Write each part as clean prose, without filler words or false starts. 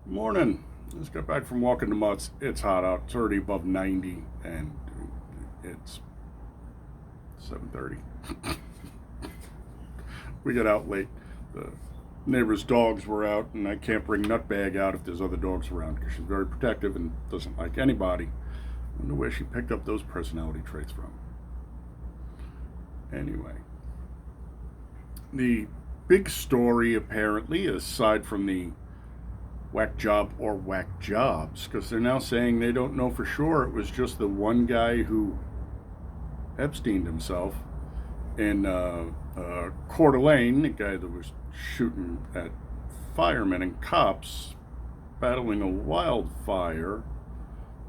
Morning. Just got back from walking the mutts. It's hot out. It's already above 90, and it's 7:30. We got out late. The neighbor's dogs were out, and I can't bring Nutbag out if there's other dogs around because she's very protective and doesn't like anybody. I wonder where she picked up those personality traits from. Anyway, the big story apparently, aside from the whack job or whack jobs, because they're now saying they don't know for sure it was just the one guy who Epsteined himself in Coeur d'Alene, the guy that was shooting at firemen and cops battling a wildfire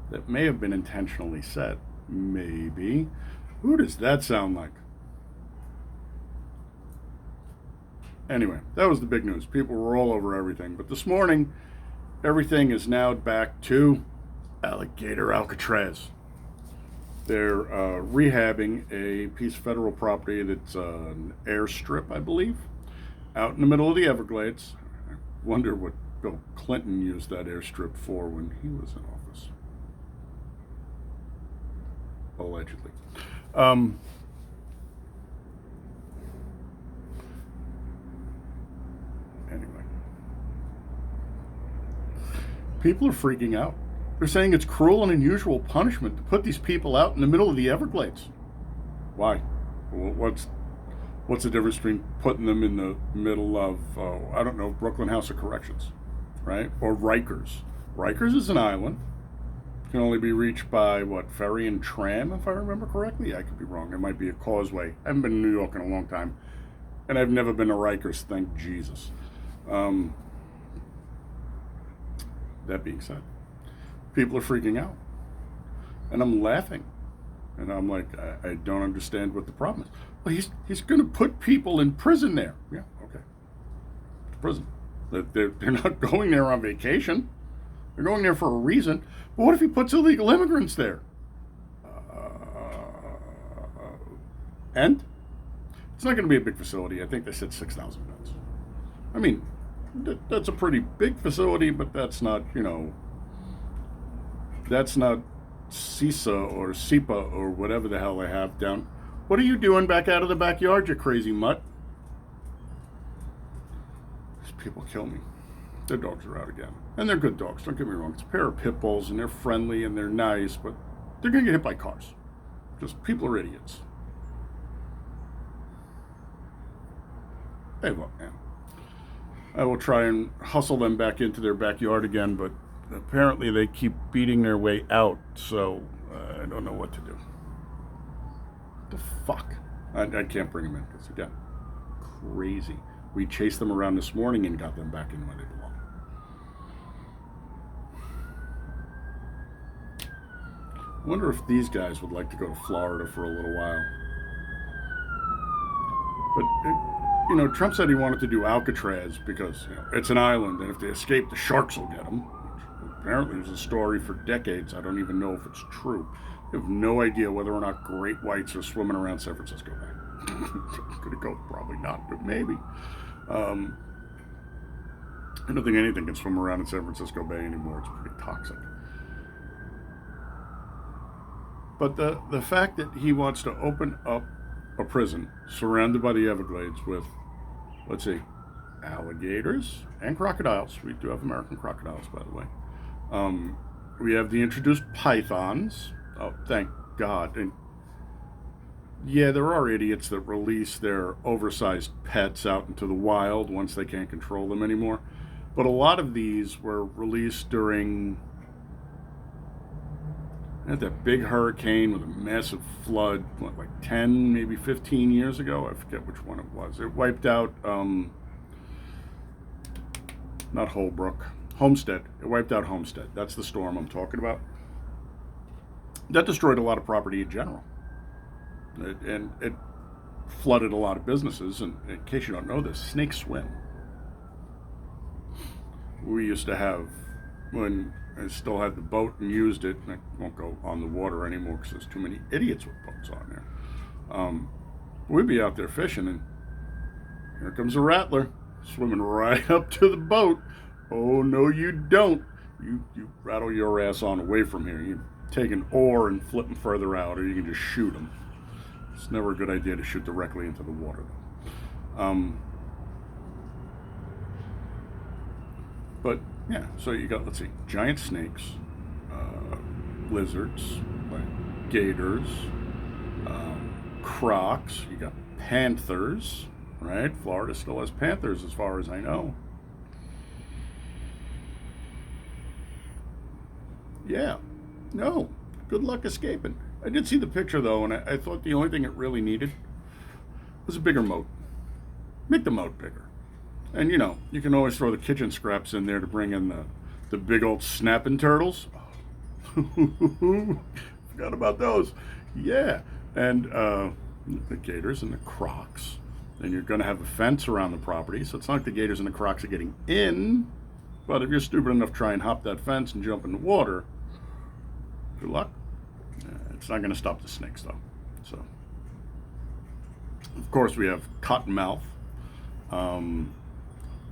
that may have been intentionally set. Maybe. Who does that sound like? Anyway, that was the big news. People were all over everything. But this morning, everything is now back to Alligator Alcatraz. They're rehabbing a piece of federal property that's an airstrip, I believe, out in the middle of the Everglades. I wonder what Bill Clinton used that airstrip for when he was in office. Allegedly. Anyway, people are freaking out. They're saying it's cruel and unusual punishment to put these people out in the middle of the Everglades. Why? What's the difference between putting them in the middle of I don't know, Brooklyn House of Corrections, right? Or Rikers. Rikers is an island. Can only be reached by what, ferry and tram, if I remember correctly. I could be wrong. It might be a causeway. I haven't been to New York in a long time, and I've never been to Rikers. Thank Jesus. That being said, people are freaking out, and I'm laughing, and I'm like, I don't understand what the problem is. Well, he's going to put people in prison there. Yeah, okay, prison. They're not going there on vacation. They're going there for a reason. But what if he puts illegal immigrants there? And it's not going to be a big facility. I think they said 6,000 beds. I mean, that's a pretty big facility, but that's not, that's not CISA or SEPA or whatever the hell they have down. What are you doing back out of the backyard, you crazy mutt? These people kill me. Their dogs are out again. And they're good dogs, don't get me wrong. It's a pair of pit bulls, and they're friendly and they're nice, but they're going to get hit by cars. Just people are idiots. Hey, look, man. I will try and hustle them back into their backyard again, but apparently they keep beating their way out, so I don't know what to do. The fuck? I can't bring them in because, again, crazy. We chased them around this morning and got them back in where they belong. I wonder if these guys would like to go to Florida for a little while. But, Trump said he wanted to do Alcatraz because it's an island, and if they escape, the sharks will get them. Which apparently is a story for decades. I don't even know if it's true. I have no idea whether or not great whites are swimming around San Francisco Bay. Could it go? Probably not, but maybe. I don't think anything can swim around in San Francisco Bay anymore. It's pretty toxic. But the fact that he wants to open up a prison surrounded by the Everglades with, let's see, alligators and crocodiles. We do have American crocodiles, by the way. We have the introduced pythons. Oh, thank God. And yeah, there are idiots that release their oversized pets out into the wild once they can't control them anymore. But a lot of these were released during that big hurricane with a massive flood, like 10, maybe 15 years ago? I forget which one it was. It wiped out, not Holbrook, Homestead. It wiped out Homestead. That's the storm I'm talking about. That destroyed a lot of property in general. It flooded a lot of businesses. And in case you don't know this, snakes swim. We used to have, when I still had the boat and used it, and I won't go on the water anymore because there's too many idiots with boats on there. We'd be out there fishing, and here comes a rattler swimming right up to the boat, Oh, no, you don't. You rattle your ass on away from here. You take an oar and flip them further out, or you can just shoot them. It's never a good idea to shoot directly into the water. But yeah, so you got, let's see, giant snakes, lizards, like gators, crocs. You got panthers, right? Florida still has panthers, as far as I know. Yeah, no, good luck escaping. I did see the picture though, and I thought the only thing it really needed was a bigger moat. Make the moat bigger. And you can always throw the kitchen scraps in there to bring in the big old snapping turtles. Forgot about those. Yeah. And the gators and the crocs. And you're going to have a fence around the property, so it's not like the gators and the crocs are getting in. But if you're stupid enough to try and hop that fence and jump in the water, good luck. It's not going to stop the snakes, though. So, of course, we have cottonmouth.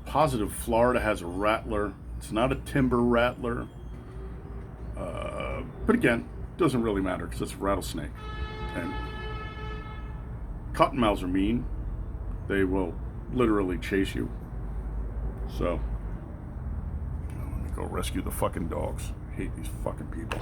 Positive Florida has a rattler. It's not a timber rattler. But again, doesn't really matter because it's a rattlesnake. And cottonmouths are mean. They will literally chase you. So, let me go rescue the fucking dogs. I hate these fucking people.